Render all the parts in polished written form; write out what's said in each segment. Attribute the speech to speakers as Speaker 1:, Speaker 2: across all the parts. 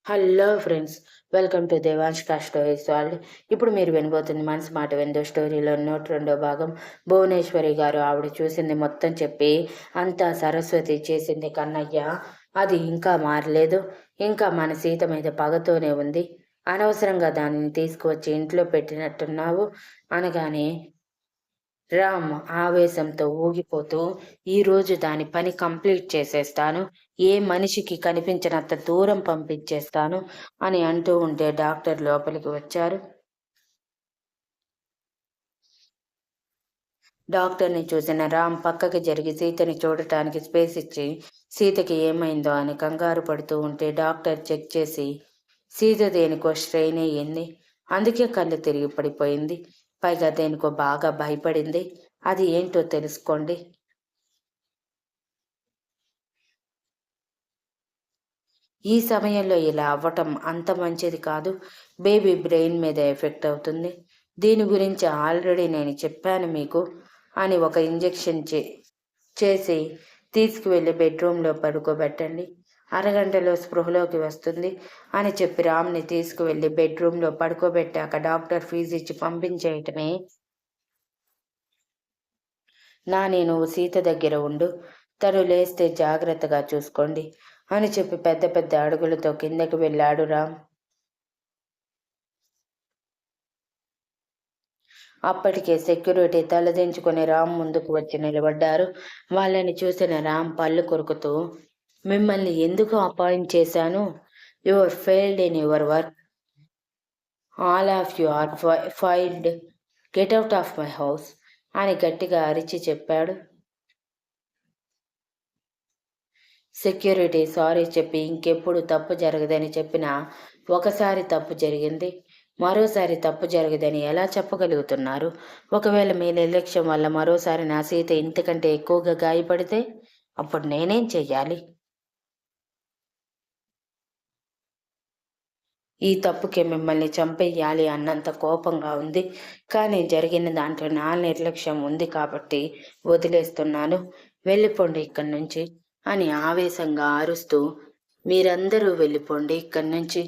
Speaker 1: Hello friends, welcome to దేవాంష్కా stories world. ఇప్పుడు మీరు వినబోతుంది మనసు మాట విందో స్టోరీలో 102వ భాగం. భువనేశ్వరి గారు ఆవిడ చూసింది మొత్తం చెప్పి అంతా సరస్వతి చేసింది కన్నయ్య. అది ఇంకా మారలేదు. ఇంకా మన సీత మీద పగతోనే ఉంది. అనవసరంగా దానిని తీసుకువచ్చి ఇంట్లో పెట్టినట్టున్నావు అనగానే రామ్ ఆవేశంతో ఊగిపోతూ, ఈరోజు దాని పని కంప్లీట్ చేసేస్తాను, ఏ మనిషికి కనిపించనంత దూరం పంపించేస్తాను అని అంటూ ఉంటే డాక్టర్ లోపలికి వచ్చారు. డాక్టర్ని చూసిన రామ్ పక్కకి జరిగి సీతని చూడటానికి స్పేస్ ఇచ్చి సీతకి ఏమైందో అని కంగారు పడుతూ ఉంటే డాక్టర్ చెక్ చేసి, సీత దేనికో స్ట్రెయిన్ అయ్యింది, అందుకే కళ్ళు తిరిగి పడిపోయింది, పైగా దేనికో బాగా భయపడింది, అది ఏంటో తెలుసుకోండి. ఈ సమయంలో ఇలా అవ్వటం అంత మంచిది కాదు. బేబీ బ్రెయిన్ మీద ఎఫెక్ట్ అవుతుంది. దీని గురించి ఆల్రెడీ నేను చెప్పాను మీకు అని ఒక ఇంజెక్షన్ చేసి తీసుకువెళ్ళి బెడ్రూమ్లో పడుకోబెట్టండి. అరగంటలో స్పృహలోకి వస్తుంది అని చెప్పి రామ్ని తీసుకువెళ్ళి బెడ్రూమ్లో పడుకోబెట్టాక డాక్టర్ ఫీజు ఇచ్చి పంపించేయటమే. నువ్వు సీత దగ్గర ఉండు, తను లేస్తే జాగ్రత్తగా చూసుకోండి అని చెప్పి పెద్ద పెద్ద అడుగులతో కిందకి వెళ్ళాడు రామ్. అప్పటికే సెక్యూరిటీ తలదించుకుని రామ్ ముందుకు వచ్చి నిలబడ్డారు. వాళ్ళని చూసిన రామ్ పళ్ళు కొరుకుతూ, మిమ్మల్ని ఎందుకు అపాయింట్ చేశాను? Your failed in your work. All of you are failed. Get out of my house అని గట్టిగా అరిచి చెప్పాడు. సెక్యూరిటీ సారీ చెప్పి ఇంకెప్పుడు తప్పు జరగదని చెప్పినా ఒకసారి తప్పు జరిగింది, మరోసారి తప్పు జరగదని ఎలా చెప్పగలుగుతున్నారు? ఒకవేళ మీ నిర్లక్ష్యం వల్ల మరోసారి నా సీత ఇంతకంటే ఎక్కువగా గాయపడితే అప్పుడు నేనేం చెయ్యాలి? ఈ తప్పుకి మిమ్మల్ని చంపేయాలి అన్నంత కోపంగా ఉంది. కానీ జరిగిన దాంట్లో నా నిర్లక్ష్యం ఉంది కాబట్టి వదిలేస్తున్నాను. వెళ్ళిపోండి ఇక్కడి నుంచి అని ఆవేశంగా అరుస్తూ, మీరందరూ వెళ్ళిపోండి ఇక్కడి నుంచి.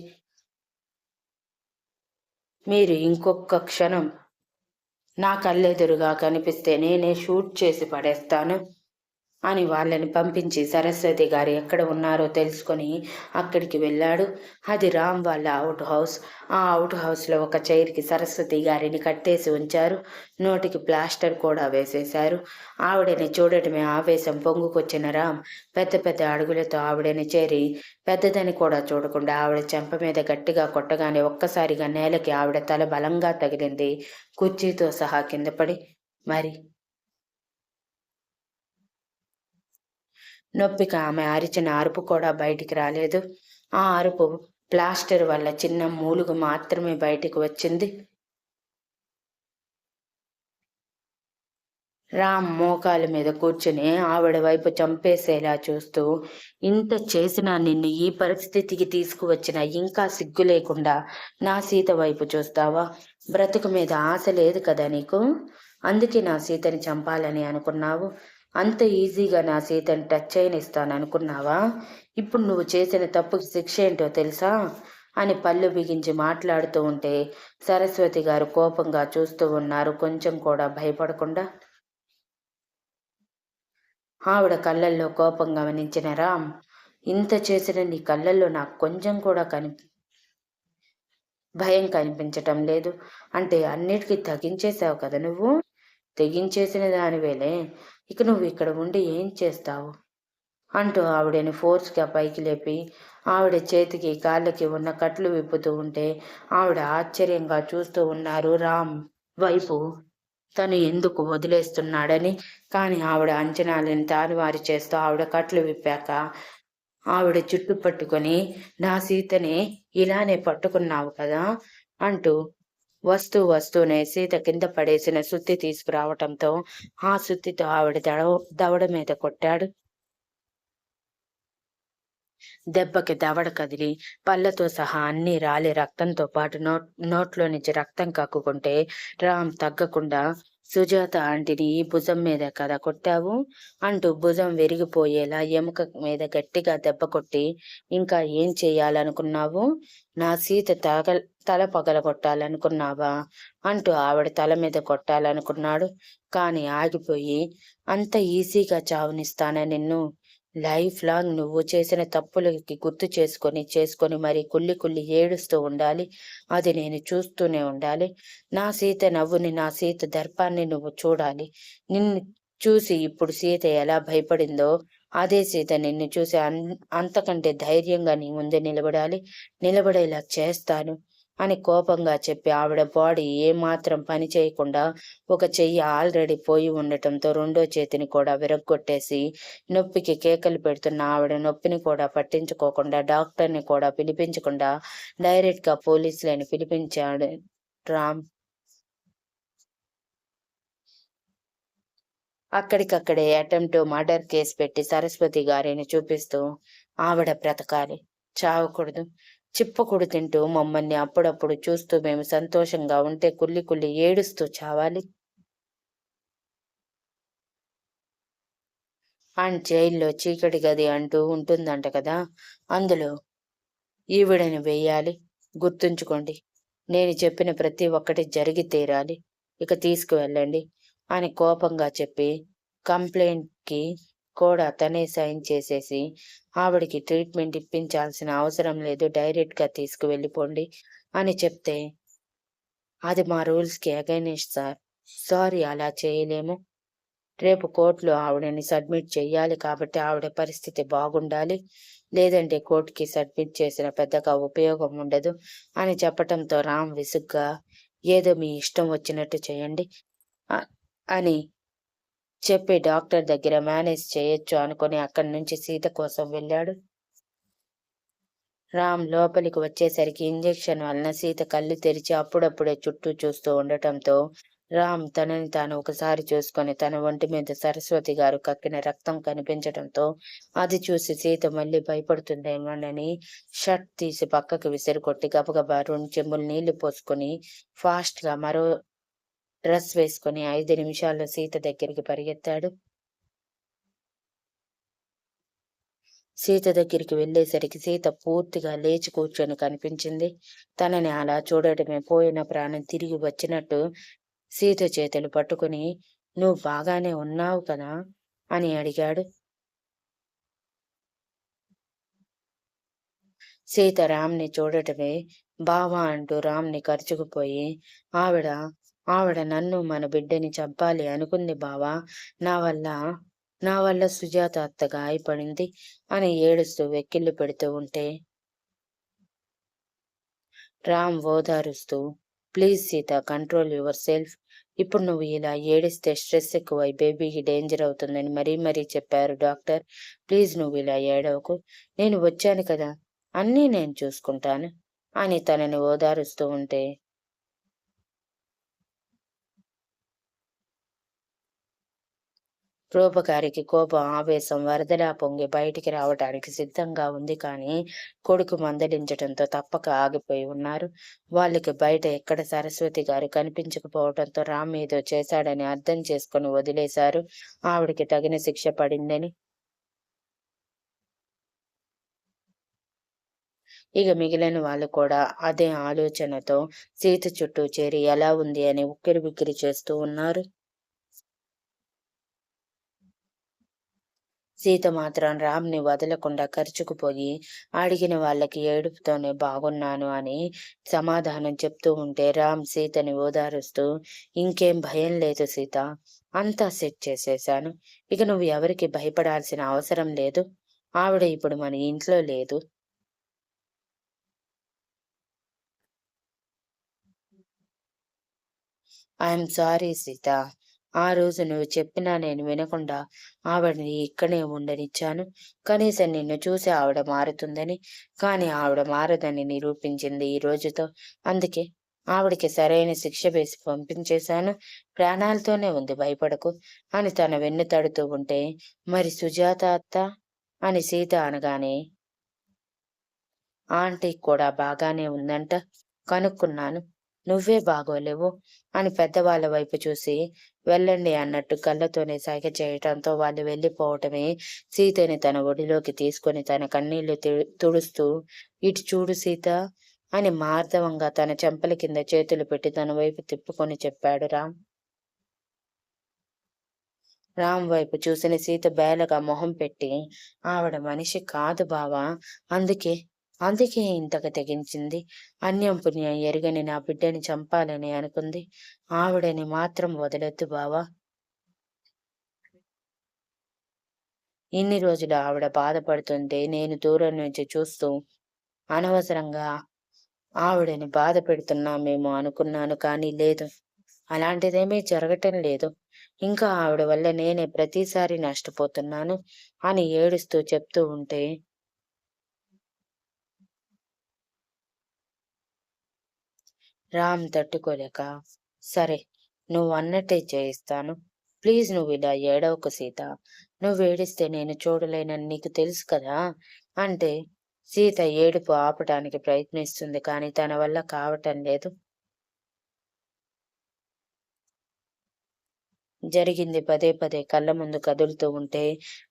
Speaker 1: మీరు ఇంకొక క్షణం నా కళ్ళెదురుగా కనిపిస్తే నేనే షూట్ చేసి పడేస్తాను అని వాళ్ళని పంపించి సరస్వతి గారు ఎక్కడ ఉన్నారో తెలుసుకొని అక్కడికి వెళ్ళాడు. అది రామ్ వాళ్ళ అవుట్ హౌస్. ఆ అవుట్ హౌస్లో ఒక చైర్కి సరస్వతి గారిని కట్టేసి ఉంచారు. నోటికి ప్లాస్టర్ కూడా వేసేశారు. ఆవిడని చూడటమే ఆవేశం పొంగుకొచ్చిన రామ్ పెద్ద పెద్ద అడుగులతో ఆవిడని చేరి పెద్దదని కూడా చూడకుండా ఆవిడ చెంప మీద గట్టిగా కొట్టగానే ఒక్కసారిగా నేలకి ఆవిడ తల బలంగా తగిలింది. కుర్చీతో సహా కింద పడి మరి నొప్పికి ఆమె అరిచిన అరుపు కూడా బయటికి రాలేదు. ఆ అరుపు ప్లాస్టర్ వల్ల చిన్న మూలుగు మాత్రమే బయటికి వచ్చింది. రామ్ మోకాల మీద కూర్చుని ఆవిడ వైపు చంపేసేలా చూస్తూ, ఇంత చేసినా నిన్ను ఈ పరిస్థితికి తీసుకువచ్చిన ఇంకా సిగ్గు లేకుండా నా సీత వైపు చూస్తావా? బ్రతుకు మీద ఆశ లేదు కదా నీకు? అందుకే నా సీతని చంపాలని అనుకున్నావు. అంత ఈజీగా నా సీతని టచ్ అనుకున్నావా? ఇప్పుడు నువ్వు చేసిన తప్పుకి శిక్ష ఏంటో తెలుసా అని పళ్ళు బిగించి మాట్లాడుతూ ఉంటే సరస్వతి గారు కోపంగా చూస్తూ ఉన్నారు, కొంచెం కూడా భయపడకుండా. ఆవిడ కళ్ళల్లో కోపం గమనించిన రామ్, ఇంత చేసిన నీ కళ్ళల్లో నాకు కొంచెం కూడా భయం కనిపించటం లేదు. అంటే అన్నిటికీ తగ్గించేశావు కదా నువ్వు? తెగించేసిన దానివేలే. ఇక నువ్వు ఇక్కడ ఉండి ఏం చేస్తావు అంటూ ఆవిడని ఫోర్స్గా పైకి లేపి ఆవిడ చేతికి కాళ్ళకి ఉన్న కట్లు విప్పుతూ ఉంటే ఆవిడ ఆశ్చర్యంగా చూస్తూ ఉన్నారు రామ్ వైపు, తను ఎందుకు వదిలేస్తున్నాడని. కానీ ఆవిడ అంచనాలను తారుమారు చేస్తూ ఆవిడ కట్లు విప్పాక ఆవిడ చుట్టు పట్టుకొని, నా సీతని ఇలానే పట్టుకున్నావు కదా అంటూ వస్తూనే సీత కింద పడేసిన సుత్తి తీసుకురావటంతో ఆ సుత్తితో ఆవిడ దవడ మీద కొట్టాడు. దెబ్బకి దవడ కదిలి పళ్ళతో సహా అన్నీ రాలి రక్తంతో పాటు నోట్లో నుంచి రక్తం కక్కుకుంటే రామ్ తగ్గకుండా సుజాత ఆంటీని ఈ భుజం మీద కదా కొట్టావు అంటూ భుజం విరిగిపోయేలా ఎముక మీద గట్టిగా దెబ్బ కొట్టి, ఇంకా ఏం చెయ్యాలనుకున్నావు? నా సీత తల పగలగొట్టాలనుకున్నావా అంటూ ఆవిడ తల మీద కొట్టాలనుకున్నాడు. కానీ ఆగిపోయి, అంత ఈజీగా చావనిస్తానా నిన్ను? లైఫ్ లాంగ్ నువ్వు చేసిన తప్పులకి గుర్తు చేసుకొని మరి కుళ్ళి కుళ్ళి ఏడుస్తూ ఉండాలి. అది నేను చూస్తూనే ఉండాలి. నా సీత నవ్వుని, నా సీత దర్పాన్ని నువ్వు చూడాలి. నిన్ను చూసి ఇప్పుడు సీత ఎలా భయపడిందో, అదే సీత నిన్ను చూసి అంతకంటే ధైర్యంగా నీ ముందే నిలబడేలా చేస్తాను అని కోపంగా చెప్పి ఆవిడ బాడీ ఏమాత్రం పని చేయకుండా, ఒక చెయ్యి ఆల్రెడీ పోయి ఉండటంతో రెండో చేతిని కూడా విరగ్గొట్టేసి, నొప్పికి కేకలు పెడుతున్న ఆవిడ నొప్పిని కూడా పట్టించుకోకుండా, డాక్టర్ని కూడా పిలిపించకుండా డైరెక్ట్‌గా పోలీసులని పిలిపించాడు రామ్. అక్కడికక్కడే అటెంప్ట్ మర్డర్ కేసు పెట్టి సరస్వతి గారిని చూపిస్తూ, ఆవిడ బ్రతకాలి, చావకూడదు. చిప్పకుడు తింటూ మమ్మల్ని అప్పుడప్పుడు చూస్తూ మేము సంతోషంగా ఉంటే కుళ్ళి కుళ్ళి ఏడుస్తూ చావాలి. అండ్ జైల్లో చీకటి గది అంటూ ఉంటుందంట కదా, అందులో ఈవిడని వెయ్యాలి. గుర్తుంచుకోండి. నేను చెప్పిన ప్రతి ఒక్కటి జరిగి తీరాలి. ఇక తీసుకువెళ్ళండి అని కోపంగా చెప్పి, కంప్లైంట్‌కి కూడా తనే సైన్ చేసేసి, ఆవిడకి ట్రీట్మెంట్ ఇప్పించాల్సిన అవసరం లేదు, డైరెక్ట్‌గా తీసుకువెళ్ళిపోండి అని చెప్తే, అది మా రూల్స్‌కి అగైనెస్ట్ సార్. సారీ అలా చేయలేము. రేపు కోర్టులో ఆవిడని సబ్మిట్ చెయ్యాలి కాబట్టి ఆవిడ పరిస్థితి బాగుండాలి. లేదంటే కోర్టుకి సబ్మిట్ చేసిన పెద్దగా ఉపయోగం ఉండదు అని చెప్పటంతో రామ్ విసుగ్గా, ఏదో మీ ఇష్టం వచ్చినట్టు చేయండి అని చెప్పి డాక్టర్ దగ్గర మేనేజ్ చేయొచ్చు అనుకుని అక్కడి నుంచి సీత కోసం వెళ్ళాడు. రామ్ లోపలికి వచ్చేసరికి ఇంజెక్షన్ వలన సీత కళ్ళు తెరిచి అప్పుడప్పుడే చుట్టూ చూస్తూ ఉండటంతో రామ్ తనని తాను ఒకసారి చూసుకొని తన ఒంటి మీద సరస్వతి గారు కక్కిన రక్తం కనిపించడంతో అది చూసి సీత మళ్ళీ భయపడుతుందేమోనని షర్ట్ తీసి పక్కకు విసిరికొట్టి గబగబా 2 చెంబులు నీళ్లు పోసుకొని ఫాస్ట్ గా మరో డ్రెస్ వేసుకొని 5 నిమిషాల్లో సీత దగ్గరికి పరిగెత్తాడు. సీత దగ్గరికి వెళ్ళేసరికి సీత పూర్తిగా లేచి కూర్చొని కనిపించింది. తనని అలా చూడటమే పోయిన ప్రాణం తిరిగి వచ్చినట్టు సీత చేతులు పట్టుకుని, "నువ్వు బాగానే ఉన్నావు కదా?" అని అడిగాడు. సీత రామ్‌ని చూడటమే బావా అంటూ రామ్‌ని కరుచుకుపోయి, "ఆవిడ ఆవిడ నన్ను, మన బిడ్డని చంపాలి అనుకుంది బావా. నా వల్ల నా వల్ల సుజాత అత్త గాయపడింది" అని ఏడుస్తూ వెక్కిళ్ళు పెడుతూ ఉంటే రామ్ ఓదారుస్తూ, "please Sita, control yourself. ఇప్పుడు నువ్వు ఇలా ఏడిస్తే స్ట్రెస్ ఎక్కువై బేబీకి డేంజర్ అవుతుందని మరీ మరీ చెప్పారు డాక్టర్. ప్లీజ్ నువ్వు ఇలా ఏడవకు. నేను వచ్చాను కదా, అన్నీ నేను చూసుకుంటాను" అని తనని ఓదారుస్తూ ఉంటే, రూపకారికి కోపం, ఆవేశం వరదలా పొంగి బయటికి రావటానికి సిద్ధంగా ఉంది కానీ, కొడుకు మందలించటంతో తప్పక ఆగిపోయి ఉన్నారు. వాళ్ళకి బయట ఎక్కడ సరస్వతి గారు కనిపించకపోవటంతో రామ్ ఏదో చేశాడని అర్థం చేసుకొని వదిలేశారు. ఆవిడకి తగిన శిక్ష పడిందని. ఇక మిగిలిన వాళ్ళు కూడా అదే ఆలోచనతో సీత చుట్టూ చేరి ఎలా ఉంది అని ఉక్కిరిబిక్కిరి చేస్తూ ఉన్నారు. సీత మాత్రం రామ్‌ని వదలకుండా కరుచుకుపోయి, అడిగిన వాళ్ళకి ఏడుపుతోనే బాగున్నాను అని సమాధానం చెప్తూ ఉంటే రామ్ సీతని ఓదారుస్తూ, "ఇంకేం భయం లేదు సీత. అంతా సెట్ చేసేశాను. ఇక నువ్వు ఎవరికీ భయపడాల్సిన అవసరం లేదు. ఆవిడ ఇప్పుడు మన ఇంట్లో లేదు." I'm sorry Sita. ఆ రోజు నువ్వు చెప్పినా నేను వినకుండా ఆవిడని ఇక్కడే ఉండనిచ్చాను. కనీసం నిన్ను చూసి ఆవిడ మారుతుందని. కానీ ఆవిడ మారదని నిరూపించింది ఈ రోజుతో. అందుకే ఆవిడకి సరైన శిక్ష వేసి పంపించేశాను. ప్రాణాలతోనే ఉంది, భయపడకు అని తన వెన్ను తడుతూ ఉంటే, మరి సుజాత అత్త అని సీత అనగానే, ఆంటీకి కూడా బాగానే ఉందంట, కనుక్కున్నాను. నువ్వే బాగోలేవు అని పెద్దవాళ్ళ వైపు చూసి వెళ్ళండి అన్నట్టు కళ్ళతోనే సైగ చేయటంతో వాళ్ళు వెళ్ళిపోవటమే సీతని తన ఒడిలోకి తీసుకొని తన కన్నీళ్లు తుడుస్తూ ఇటు చూడు సీత అని మార్దవంగా తన చెంపల కింద చేతులు పెట్టి తన వైపు తిప్పుకొని చెప్పాడు రామ్. రామ్ వైపు చూసిన సీత బేలగా మొహం పెట్టి ఆవిడ మనిషి కాదు బావా, అందుకే అందుకే ఇంతకు తెగించింది. అన్యం పుణ్యం ఎరుగని నా బిడ్డని చంపాలని అనుకుంది. ఆవిడని మాత్రం వదలొద్దు బావా. ఇన్ని రోజులు ఆవిడ బాధపడుతుంటే నేను దూరం నుంచి చూస్తూ అనవసరంగా ఆవిడని బాధ పెడుతున్నామేమో అనుకున్నాను, కానీ లేదు. అలాంటిదేమీ జరగటం లేదు. ఇంకా ఆవిడ వల్ల నేనే ప్రతిసారి నష్టపోతున్నాను అని ఏడుస్తూ చెప్తూ ఉంటే రామ్ తట్టుకోలేక, సరే నువ్వన్నట్టే చేయిస్తాను. ప్లీజ్ నువ్విలా ఏడవకు సీత. నువ్వేడిస్తే నేను చూడలేనని నీకు తెలుసు కదా అంటే సీత ఏడుపు ఆపటానికి ప్రయత్నిస్తుంది, కానీ తన వల్ల కావటం లేదు. జరిగింది పదే పదే కళ్ళ ముందు కదులుతూ ఉంటే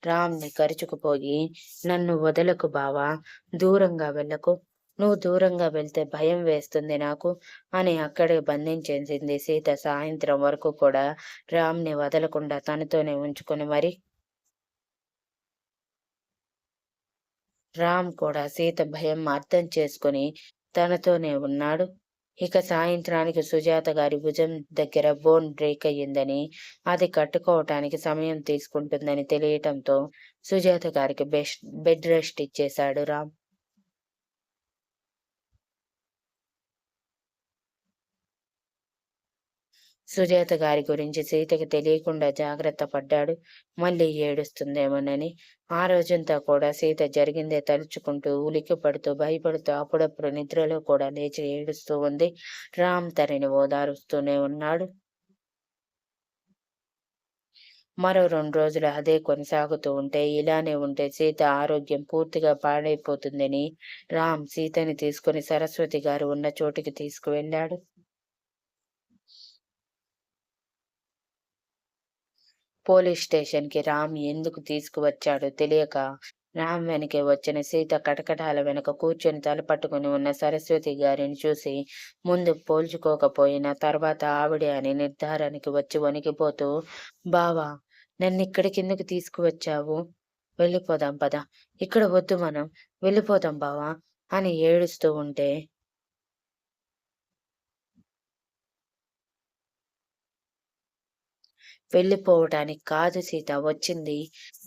Speaker 1: రామ్‌ని కరుచుకుపోయి, "నన్ను వదలకు బావా! దూరంగా వెళ్ళకు. నువ్వు దూరంగా వెళ్తే భయం వేస్తుంది నాకు" అని అక్కడే బంధించేసింది సీత. సాయంత్రం వరకు కూడా రామ్‌ని వదలకుండా తనతోనే ఉంచుకొని మరి రామ్ కూడా సీత భయం అర్థం చేసుకొని తనతోనే ఉన్నాడు. ఇక సాయంత్రానికి సుజాత గారి భుజం దగ్గర బోన్ బ్రేక్ అయ్యిందని, అది కట్టుకోవటానికి సమయం తీసుకుంటుందని తెలియటంతో సుజాత గారికి బెడ్ రెస్ట్ ఇచ్చేశాడు రామ్. సుజాత గారి గురించి సీతకి తెలియకుండా జాగ్రత్త పడ్డాడు. మళ్ళీ ఏడుస్తుందేమోనని. ఆ రోజంతా కూడా సీత జరిగిందే తలుచుకుంటూ, ఉలిక్కిపడుతూ, భయపడుతూ, అప్పుడప్పుడు నిద్రలో కూడా లేచి ఏడుస్తూ ఉంది. రామ్ తనని ఓదారుస్తూనే ఉన్నాడు. మరో 2 రోజులు అదే కొనసాగుతూ ఉంటే, ఇలానే ఉంటే సీత ఆరోగ్యం పూర్తిగా పాడైపోతుందని రామ్ సీతని తీసుకొని సరస్వతి గారు ఉన్న చోటికి తీసుకువెళ్ళాడు. పోలీస్ స్టేషన్‌కి రామ్ ఎందుకు తీసుకువచ్చాడో తెలియక రామ్ వెనకే వచ్చిన సీత కటకటాల వెనక కూర్చొని తల పట్టుకొని ఉన్న సరస్వతి గారిని చూసి ముందు పోల్చుకోకపోయినా తర్వాత ఆవిడే అని నిర్ధారానికి వచ్చి వణికిపోతూ, "బావా! నన్నిక్కడికెందుకు తీసుకువచ్చావు? వెళ్ళిపోదాం పద. ఇక్కడ వద్దు మనం. వెళ్ళిపోదాం బావా" అని ఏడుస్తూ ఉంటే వెళ్ళిపోవటానికి కాదు సీత వచ్చింది.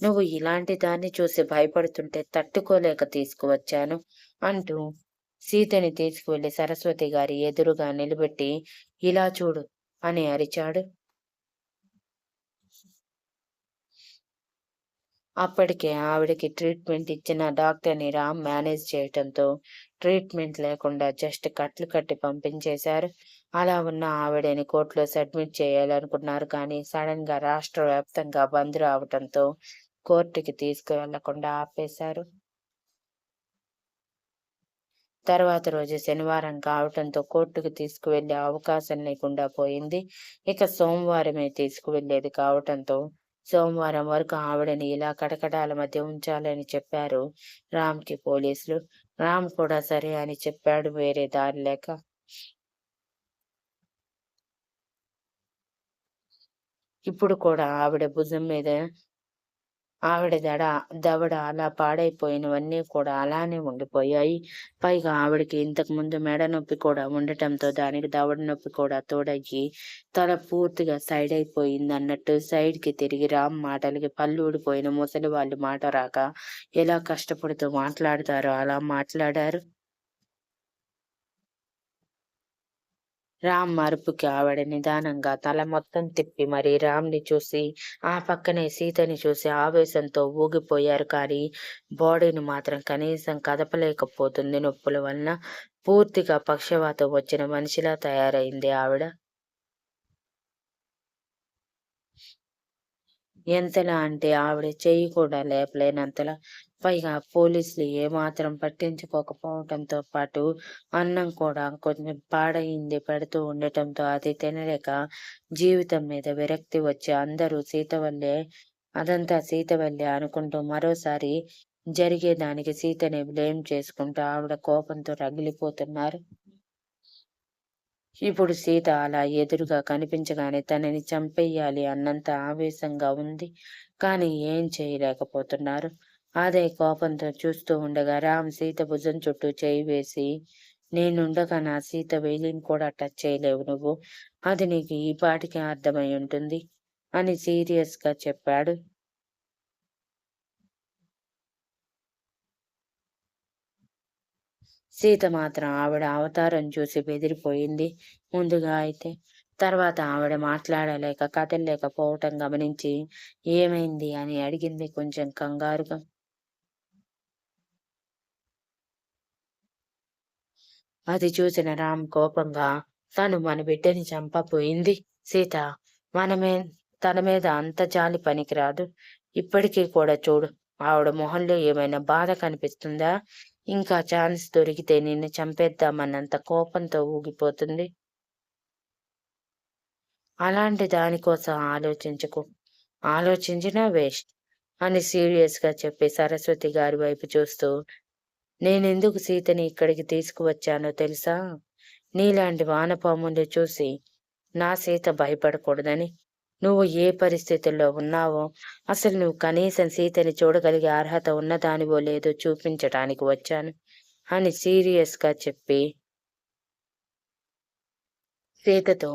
Speaker 1: నువ్వు ఇలాంటి దాన్ని చూసి భయపడుతుంటే తట్టుకోలేక తీసుకువచ్చాను అంటూ సీతని తీసుకువెళ్లి సరస్వతి గారి ఎదురుగా నిలబెట్టి, ఇలా చూడు అని అరిచాడు. అప్పటికే ఆవిడకి ట్రీట్మెంట్ ఇచ్చిన డాక్టర్‌ని రామ్ మేనేజ్ చేయటంతో ట్రీట్మెంట్ లేకుండా జస్ట్ కట్లు కట్టి పంపించేశారు. అలా ఉన్న ఆవిడని కోర్ట్‌లో సబ్మిట్ చేయాలనుకున్నారు, కానీ సడెన్‌గా రాష్ట్ర వ్యాప్తంగా బంద్ రావటంతో కోర్టుకి తీసుకువెళ్లకుండా ఆపేశారు. తర్వాత రోజు శనివారం కావటంతో కోర్టుకు తీసుకువెళ్ళే అవకాశం లేకుండా పోయింది. ఇక సోమవారమే తీసుకువెళ్ళేది కావటంతో సోమవారం వరకు ఆవిడని ఇలా కటకటాల మధ్య ఉంచాలని చెప్పారు రామ్‌కి పోలీసులు. రామ్ కూడా సరే అని చెప్పాడు, వేరే దారి లేక. ఇప్పుడు కూడా ఆవిడ భుజం మీద ఆవిడ దవడ అలా పాడైపోయినవన్నీ కూడా అలానే ఉండిపోయాయి. పైగా ఆవిడకి ఇంతకుముందు మెడ నొప్పి కూడా ఉండటంతో దానికి దవడ నొప్పి కూడా తోడయ్యి తల పూర్తిగా సైడ్ అయిపోయిందన్నట్టు సైడ్‌కి తిరిగి రామ్ మాటలకి పళ్ళూడిపోయిన ముసలివాళ్ళు మాట రాక ఎలా కష్టపడుతూ మాట్లాడతారో అలా మాట్లాడారు. రామ్ అరుపుకి ఆవిడ నిదానంగా తల మొత్తం తిప్పి మరీ రామ్‌ని చూసి, ఆ పక్కనే సీతని చూసి ఆవేశంతో ఊగిపోయారు, కానీ బాడీని మాత్రం కనీసం కదపలేకపోతుంది నొప్పుల వలన. పూర్తిగా పక్షవాతం వచ్చిన మనిషిలా తయారైంది ఆవిడ. ఎంతలా అంటే ఆవిడ చెయ్యి కూడా లేపలేనంతలా. పైగా పోలీసులు ఏమాత్రం పట్టించుకోకపోవటంతో పాటు అన్నం కూడా కొంచెం పాడయింది పెడుతూ ఉండటంతో అది తినలేక జీవితం మీద విరక్తి వచ్చి అందరూ సీత వల్లే అనుకుంటూ మరోసారి జరిగేదానికి సీతని బ్లేమ్ చేసుకుంటూ ఆవిడ కోపంతో రగిలిపోతున్నారు. ఇప్పుడు సీత అలా ఎదురుగా కనిపించగానే తనని చంపెయ్యాలి అన్నంత ఆవేశంగా ఉంది. కానీ ఏం చేయలేకపోతున్నారు. అదే కోపంతో చూస్తూ ఉండగా రామ్ సీత భుజం చుట్టూ చేయి వేసి, నేనుండగా నా సీత వేలిని కూడా టచ్ చేయలేవు నువ్వు. అది నీకు ఈ పాటికి అర్థమై ఉంటుంది అని సీరియస్గా చెప్పాడు. సీత మాత్రం ఆవిడ అవతారం చూసి బెదిరిపోయింది ముందుగా అయితే. తర్వాత ఆవిడ మాట్లాడలేక కదలలేకపోవటం గమనించి ఏమైంది అని అడిగింది కొంచెం కంగారుగా. అది చూసిన రామ్ కోపంగా, తను మన బిడ్డని చంపపోయింది సీత. మనమే తన మీద అంత జాలి పనికిరాదు. ఇప్పటికీ కూడా చూడు, ఆవిడ మొహంలో ఏమైనా బాధ కనిపిస్తుందా? ఇంకా ఛాన్స్ దొరికితే నిన్ను చంపేద్దామన్నంత కోపంతో ఊగిపోతుంది. అలాంటి దానికోసం ఆలోచించకు. ఆలోచించినా వేస్ట్ అని సీరియస్‌గా చెప్పి సరస్వతి గారి వైపు చూస్తూ, నేనెందుకు సీతని ఇక్కడికి తీసుకువచ్చానో తెలుసా? నీలాంటి వానపాముని చూసి నా సీత భయపడకూడదని. నువ్వు ఏ పరిస్థితుల్లో ఉన్నావో, అసలు నువ్వు కనీసం సీతని చూడగలిగే అర్హత ఉన్నదానివో లేదో చూపించటానికి వచ్చాను అని సీరియస్‌గా చెప్పి సీతతో,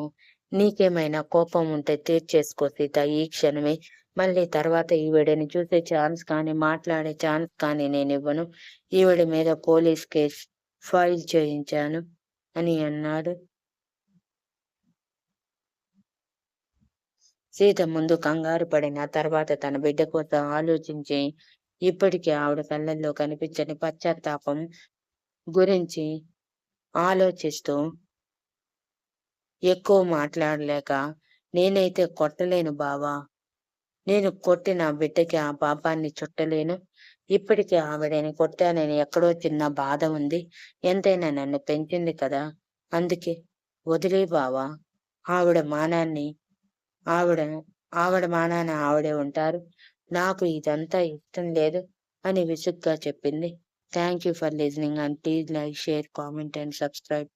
Speaker 1: నీకేమైనా కోపం ఉంటే తీర్చేసుకో సీత ఈ క్షణమే. మళ్ళీ తర్వాత ఈవిడని చూసే ఛాన్స్ కానీ, మాట్లాడే ఛాన్స్ కానీ నేనివ్వను. ఈవిడ మీద పోలీస్ కేస్ ఫైల్ చేయించాను అని అన్నాడు. సీత ముందు కంగారు పడిన తర్వాత తన బిడ్డ కోసం ఆలోచించి, ఇప్పటికీ ఆవిడ కళ్ళల్లో కనిపించని పశ్చాత్తాపం గురించి ఆలోచిస్తూ ఎక్కువ మాట్లాడలేక, నేనైతే కొట్టలేను బావా. నేను కొట్టి నా బిడ్డకి ఆ పాపాన్ని చుట్టలేను. ఇప్పటికి ఆవిడని కొట్టానని ఎక్కడో చిన్న బాధ ఉంది. ఎంతైనా నన్ను పెంచింది కదా! అందుకే వదిలేయ్ బావా. ఆవిడ మానాన్ని ఆవిడ ఆవిడ మానాన ఆవిడే ఉంటారు. నాకు ఇదంతా ఇష్టం లేదు అని విసుగ్గా చెప్పింది. Thank you for listening and please like, share, comment and subscribe.